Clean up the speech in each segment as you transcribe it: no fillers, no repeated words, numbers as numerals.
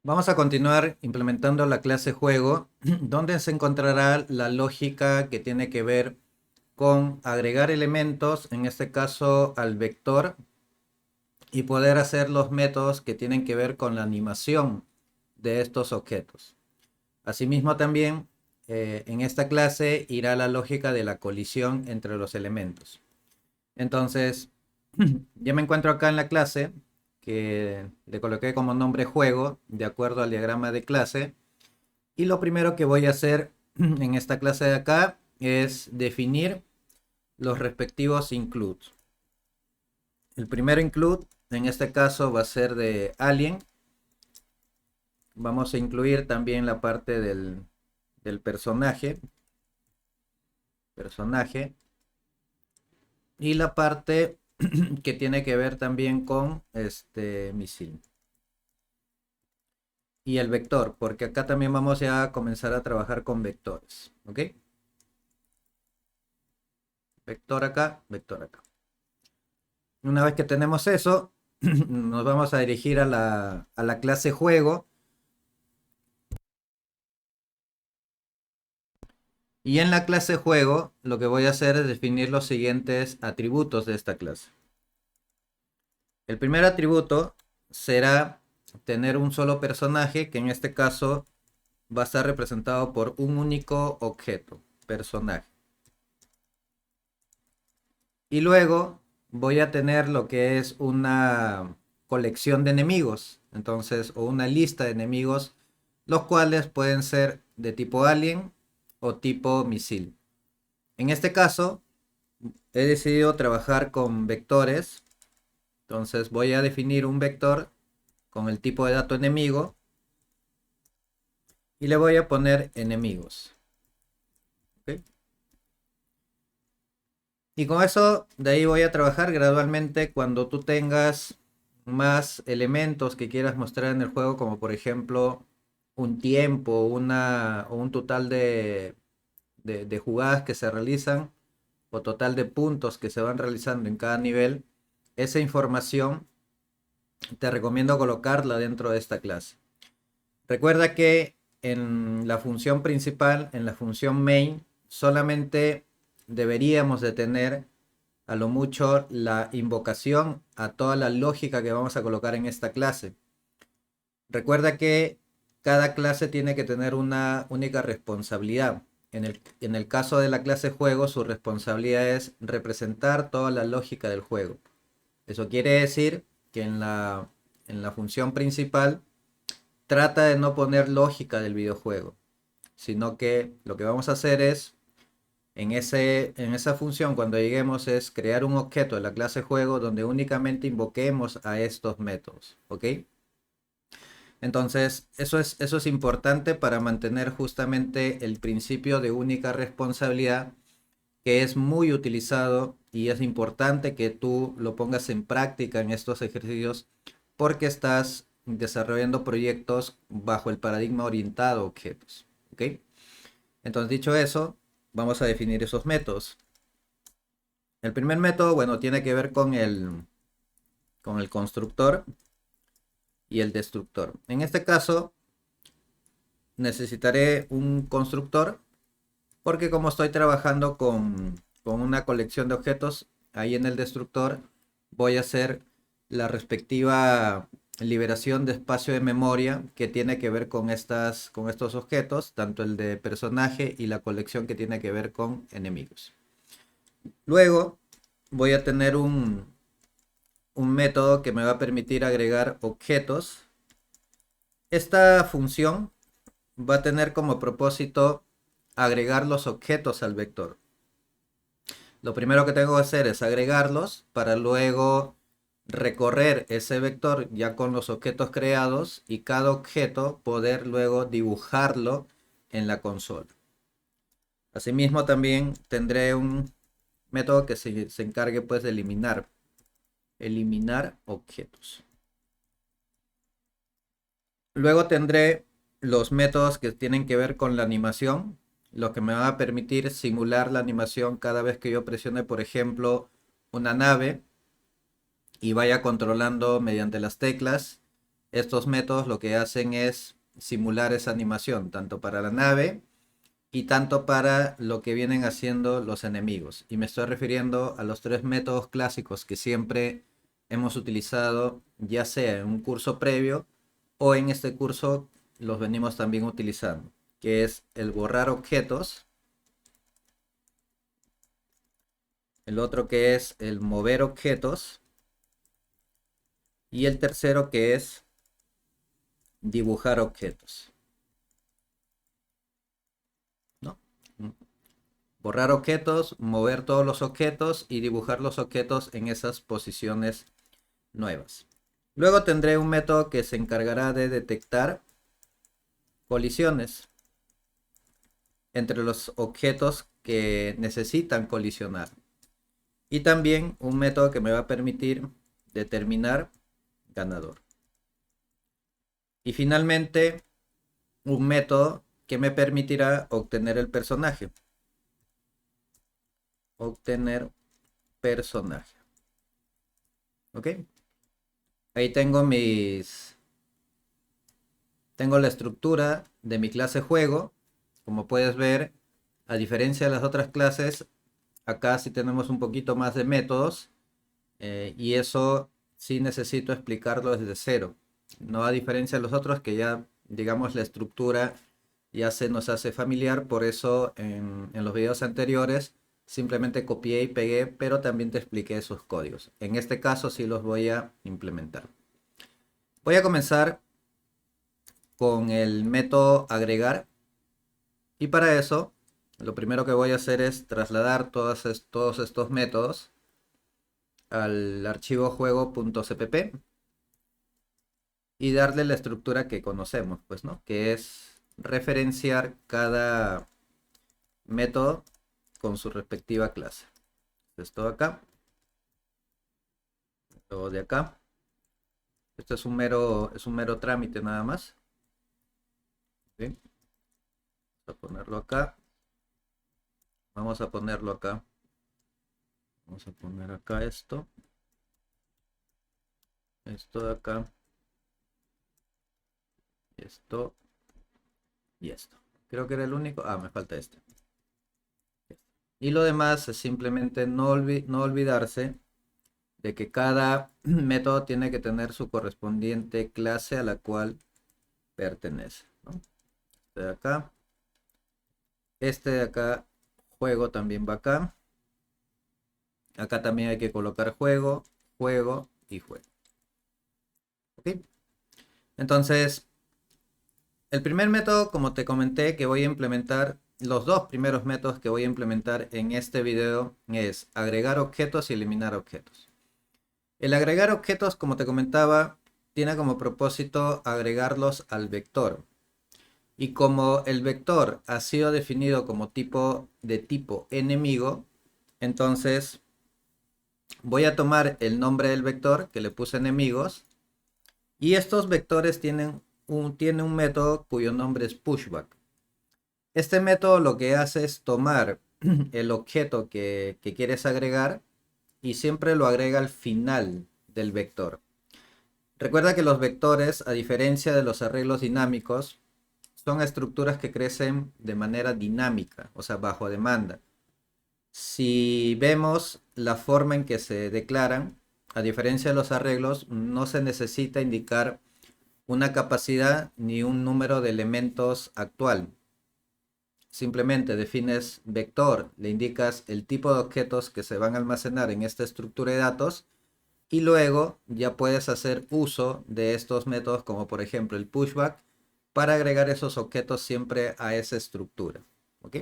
Vamos a continuar implementando la clase juego, donde se encontrará la lógica que tiene que ver con agregar elementos, en este caso al vector, y poder hacer los métodos que tienen que ver con la animación de estos objetos. Asimismo también en esta clase irá la lógica de la colisión entre los elementos. Entonces, ya me encuentro acá en la clase que le coloqué como nombre juego de acuerdo al diagrama de clase. Y lo primero que voy a hacer en esta clase de acá es definir los respectivos includes. El primero include en este caso va a ser de alien. Vamos a incluir también la parte del personaje y la parte que tiene que ver también con este misil. Y el vector, porque acá también vamos ya a comenzar a trabajar con vectores. ¿Ok? Vector acá, vector acá. Una vez que tenemos eso, nos vamos a dirigir a la clase juego. Y en la clase juego, lo que voy a hacer es definir los siguientes atributos de esta clase. El primer atributo será tener un solo personaje, que en este caso va a estar representado por un único objeto, personaje. Y luego voy a tener lo que es una colección de enemigos, entonces, o una lista de enemigos, los cuales pueden ser de tipo alien o tipo misil. En este caso, he decidido trabajar con vectores, entonces voy a definir un vector con el tipo de dato enemigo y le voy a poner enemigos. ¿Ok? Y con eso, de ahí voy a trabajar gradualmente cuando tú tengas más elementos que quieras mostrar en el juego, como por ejemplo un tiempo, o un total de jugadas que se realizan, o total de puntos que se van realizando en cada nivel. Esa información te recomiendo colocarla dentro de esta clase. Recuerda que en la función principal, en la función main, solamente deberíamos de tener a lo mucho la invocación a toda la lógica que vamos a colocar en esta clase. Recuerda que cada clase tiene que tener una única responsabilidad. En el caso de la clase juego, su responsabilidad es representar toda la lógica del juego. Eso quiere decir que en la función principal trata de no poner lógica del videojuego, sino que lo que vamos a hacer es en esa función, cuando lleguemos, es crear un objeto de la clase juego donde únicamente invoquemos a estos métodos. ¿Ok? Entonces, eso es importante para mantener justamente el principio de única responsabilidad, que es muy utilizado y es importante que tú lo pongas en práctica en estos ejercicios porque estás desarrollando proyectos bajo el paradigma orientado a objetos. ¿Ok? Entonces, dicho eso, vamos a definir esos métodos. El primer método, bueno, tiene que ver con el constructor y el destructor. En este caso, necesitaré un constructor porque como estoy trabajando con una colección de objetos, ahí en el destructor voy a hacer la respectiva liberación de espacio de memoria que tiene que ver con estos objetos, tanto el de personaje y la colección que tiene que ver con enemigos. Luego voy a tener un método que me va a permitir agregar objetos. Esta función va a tener como propósito agregar los objetos al vector. Lo primero que tengo que hacer es agregarlos para luego recorrer ese vector ya con los objetos creados y cada objeto poder luego dibujarlo en la consola. Asimismo también tendré un método que se encargue pues de eliminar objetos. Luego tendré los métodos que tienen que ver con la animación, lo que me va a permitir simular la animación cada vez que yo presione, por ejemplo, una nave y vaya controlando mediante las teclas estos métodos lo que hacen es simular esa animación, tanto para la nave y tanto para lo que vienen haciendo los enemigos. Y me estoy refiriendo a los tres métodos clásicos que siempre hemos utilizado, ya sea en un curso previo o en este curso los venimos también utilizando, que es el borrar objetos, el otro que es el mover objetos y el tercero que es dibujar objetos, ¿no? Borrar objetos, mover todos los objetos y dibujar los objetos en esas posiciones nuevas. Luego tendré un método que se encargará de detectar colisiones entre los objetos que necesitan colisionar. Y también un método que me va a permitir determinar ganador. Y finalmente, un método que me permitirá obtener el personaje. Obtener personaje. ¿Ok? Ahí tengo tengo la estructura de mi clase juego. Como puedes ver, a diferencia de las otras clases, acá sí tenemos un poquito más de métodos. Y eso sí necesito explicarlo desde cero. No a diferencia de los otros que ya, digamos, la estructura ya se nos hace familiar. Por eso en los videos anteriores simplemente copié y pegué, pero también te expliqué sus códigos. En este caso sí los voy a implementar. Voy a comenzar con el método agregar. Y para eso, lo primero que voy a hacer es trasladar todos estos métodos al archivo juego.cpp y darle la estructura que conocemos, pues, ¿no? Que es referenciar cada método con su respectiva clase. Esto de acá, esto de acá. Esto es un mero trámite nada más. ¿Sí? Vamos a ponerlo acá. Vamos a ponerlo acá. Vamos a poner acá esto. Esto de acá. Esto y esto. Creo que era el único. Ah, me falta este. Y lo demás es simplemente no olvidarse de que cada método tiene que tener su correspondiente clase a la cual pertenece, ¿no? Este de acá. Este de acá, juego, también va acá. Acá también hay que colocar juego, juego y juego. ¿Ok? Entonces, el primer método, como te comenté, que voy a implementar, los dos primeros métodos que voy a implementar en este video es agregar objetos y eliminar objetos. El agregar objetos, como te comentaba, tiene como propósito agregarlos al vector. Y como el vector ha sido definido como tipo enemigo, entonces voy a tomar el nombre del vector que le puse enemigos. Y estos vectores tienen un método cuyo nombre es pushback. Este método lo que hace es tomar el objeto que quieres agregar y siempre lo agrega al final del vector. Recuerda que los vectores, a diferencia de los arreglos dinámicos, son estructuras que crecen de manera dinámica, o sea, bajo demanda. Si vemos la forma en que se declaran, a diferencia de los arreglos, no se necesita indicar una capacidad ni un número de elementos actual. Simplemente defines vector, le indicas el tipo de objetos que se van a almacenar en esta estructura de datos y luego ya puedes hacer uso de estos métodos como por ejemplo el pushback para agregar esos objetos siempre a esa estructura. ¿Ok?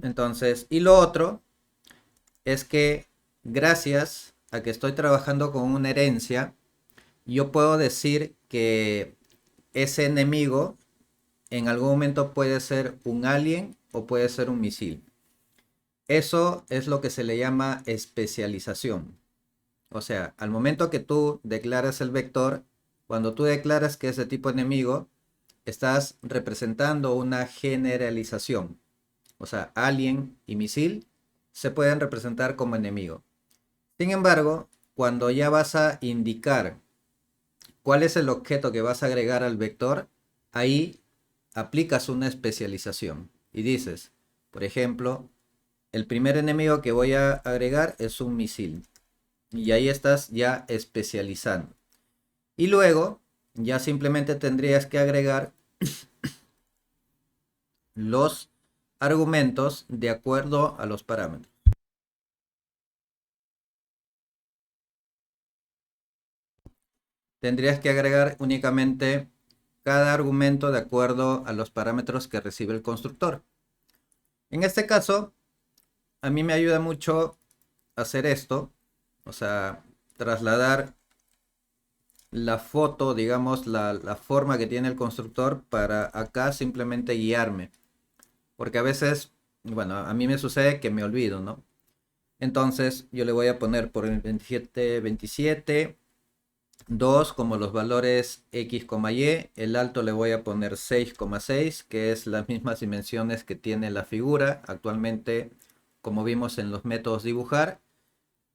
Entonces, y lo otro es que gracias a que estoy trabajando con una herencia, yo puedo decir que ese enemigo en algún momento puede ser un alien o puede ser un misil. Eso es lo que se le llama especialización. O sea, al momento que tú declaras el vector, cuando tú declaras que ese tipo enemigo, estás representando una generalización. O sea, alien y misil se pueden representar como enemigo. Sin embargo, cuando ya vas a indicar cuál es el objeto que vas a agregar al vector, ahí aplicas una especialización y dices, por ejemplo, el primer enemigo que voy a agregar es un misil. Y ahí estás ya especializando. Y luego ya simplemente tendrías que agregar los argumentos de acuerdo a los parámetros. Tendrías que agregar únicamente cada argumento de acuerdo a los parámetros que recibe el constructor. En este caso, a mí me ayuda mucho hacer esto, o sea, trasladar la foto, digamos, la forma que tiene el constructor para acá simplemente guiarme. Porque a veces, bueno, a mí me sucede que me olvido, ¿no? Entonces yo le voy a poner por el 27, 27, 2 como los valores x, y, el alto le voy a poner 6,6, que es las mismas dimensiones que tiene la figura. Actualmente, como vimos en los métodos dibujar,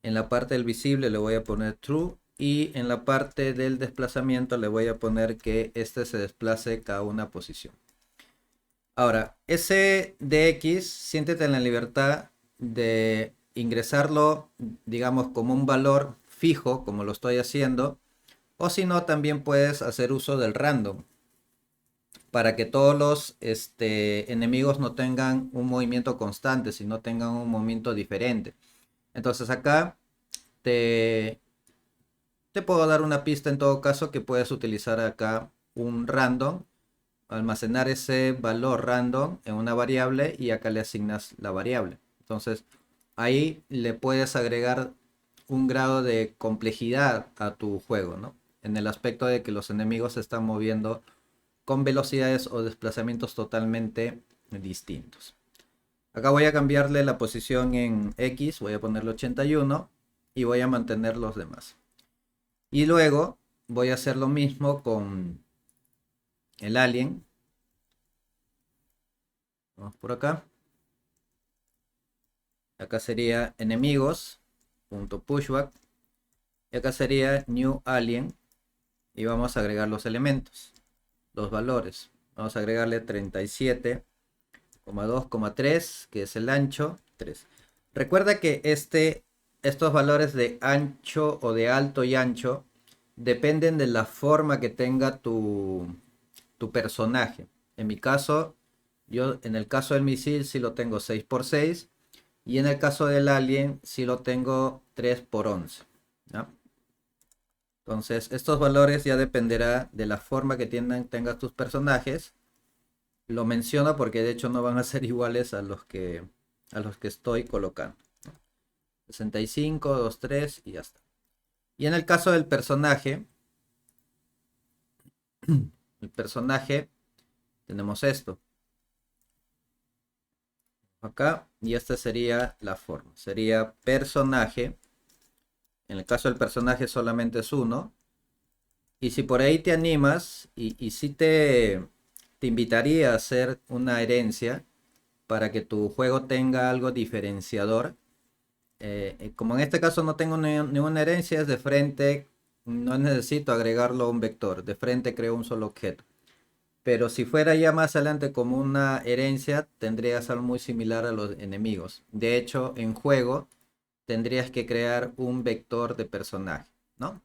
en la parte del visible le voy a poner true y en la parte del desplazamiento le voy a poner que este se desplace cada una posición. Ahora, ese dx, siéntete en la libertad de ingresarlo, digamos, como un valor fijo, como lo estoy haciendo, o si no, también puedes hacer uso del random, para que todos los enemigos no tengan un movimiento constante, sino tengan un movimiento diferente. Entonces acá te, te puedo dar una pista en todo caso que puedes utilizar acá un random, almacenar ese valor random en una variable y acá le asignas la variable. Entonces ahí le puedes agregar un grado de complejidad a tu juego, ¿no? En el aspecto de que los enemigos se están moviendo con velocidades o desplazamientos totalmente distintos. Acá voy a cambiarle la posición en X, voy a ponerle 81 y voy a mantener los demás. Y luego voy a hacer lo mismo con el alien. Vamos por acá. Acá sería enemigos.pushback. Y acá sería new alien. Y vamos a agregar los elementos, los valores. Vamos a agregarle 37,2,3, que es el ancho, 3. Recuerda que estos valores de ancho o de alto y ancho dependen de la forma que tenga tu personaje. En mi caso, yo en el caso del misil sí lo tengo 6x6 y en el caso del alien sí lo tengo 3x11, ¿no? Entonces, estos valores ya dependerá de la forma que tengas tus personajes. Lo menciono porque de hecho no van a ser iguales a los que estoy colocando, ¿no? 65, 23 y ya está. Y en el caso del personaje, el personaje tenemos esto acá y esta sería la forma. Sería personaje. En el caso del personaje solamente es uno. Y si por ahí te animas y si te invitaría a hacer una herencia para que tu juego tenga algo diferenciador. Como en este caso no tengo ninguna herencia, es de frente, no necesito agregarlo a un vector, de frente creo un solo objeto. Pero si fuera ya más adelante como una herencia, tendrías algo muy similar a los enemigos. De hecho, en juego tendrías que crear un vector de personaje, ¿no?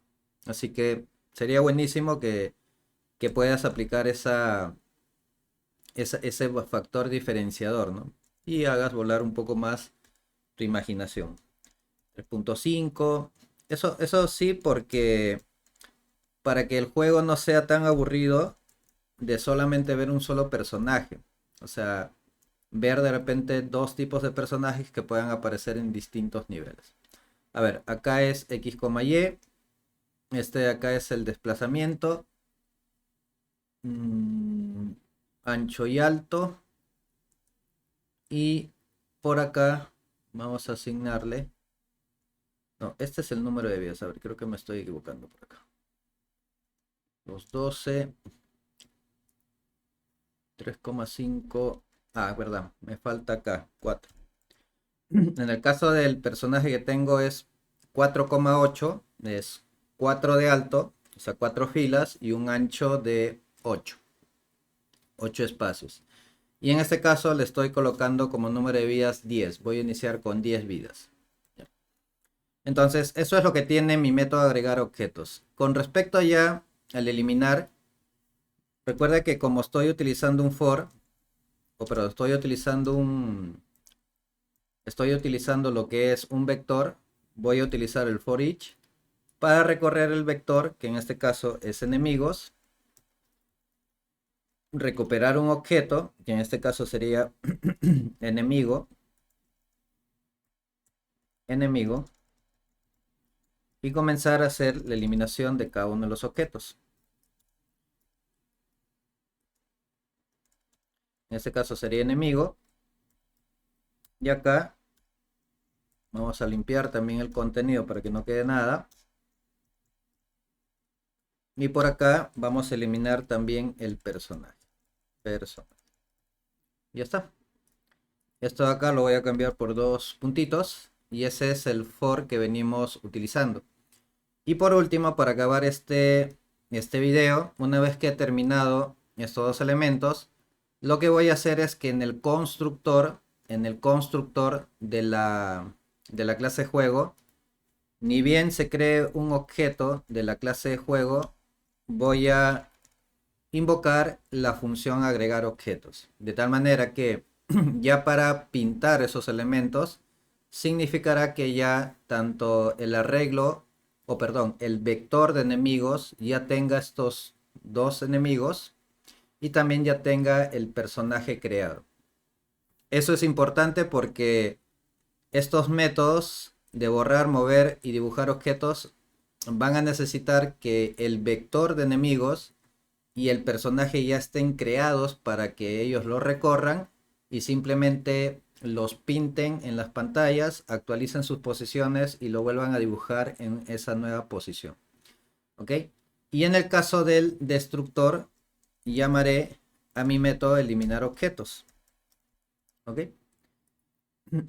Así que sería buenísimo que puedas aplicar ese factor diferenciador, ¿no? Y hagas volar un poco más tu imaginación. 3,5. Eso sí, porque para que el juego no sea tan aburrido de solamente ver un solo personaje. O sea, ver de repente dos tipos de personajes que puedan aparecer en distintos niveles. A ver, acá es X, Y. Este de acá es el desplazamiento. Ancho y alto. Y por acá vamos a asignarle. No, este es el número de vidas. A ver, creo que me estoy equivocando por acá. Los 12. 3,5. Ah, verdad, me falta acá, 4. En el caso del personaje que tengo es 4,8, es 4 de alto O sea, 4 filas y un ancho de 8 espacios. Y en este caso le estoy colocando como número de vidas 10. Voy a iniciar con 10 vidas. Entonces, eso es lo que tiene mi método de agregar objetos. Con respecto ya al eliminar, recuerda que como estoy utilizando un for, estoy utilizando lo que es un vector, voy a utilizar el for each para recorrer el vector, que en este caso es enemigos, recuperar un objeto, que en este caso sería enemigo, y comenzar a hacer la eliminación de cada uno de los objetos. En este caso sería enemigo. Y acá vamos a limpiar también el contenido para que no quede nada. Y por acá vamos a eliminar también el personaje. Ya está. Esto de acá lo voy a cambiar por 2 puntitos. Y ese es el for que venimos utilizando. Y por último, para acabar este video, una vez que he terminado estos dos elementos, lo que voy a hacer es que en el constructor de la clase juego, ni bien se cree un objeto de la clase de juego, voy a invocar la función agregar objetos. De tal manera que ya para pintar esos elementos, significará que ya tanto el arreglo, o perdón, el vector de enemigos ya tenga estos dos enemigos y también ya tenga el personaje creado. Eso es importante porque estos métodos de borrar, mover y dibujar objetos van a necesitar que el vector de enemigos y el personaje ya estén creados para que ellos lo recorran y simplemente los pinten en las pantallas, actualicen sus posiciones y lo vuelvan a dibujar en esa nueva posición. ¿Ok? Y en el caso del destructor, llamaré a mi método eliminar objetos. ¿Ok?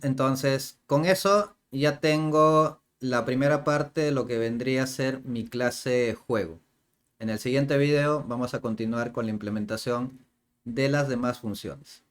Entonces, con eso ya tengo la primera parte de lo que vendría a ser mi clase juego. En el siguiente video vamos a continuar con la implementación de las demás funciones.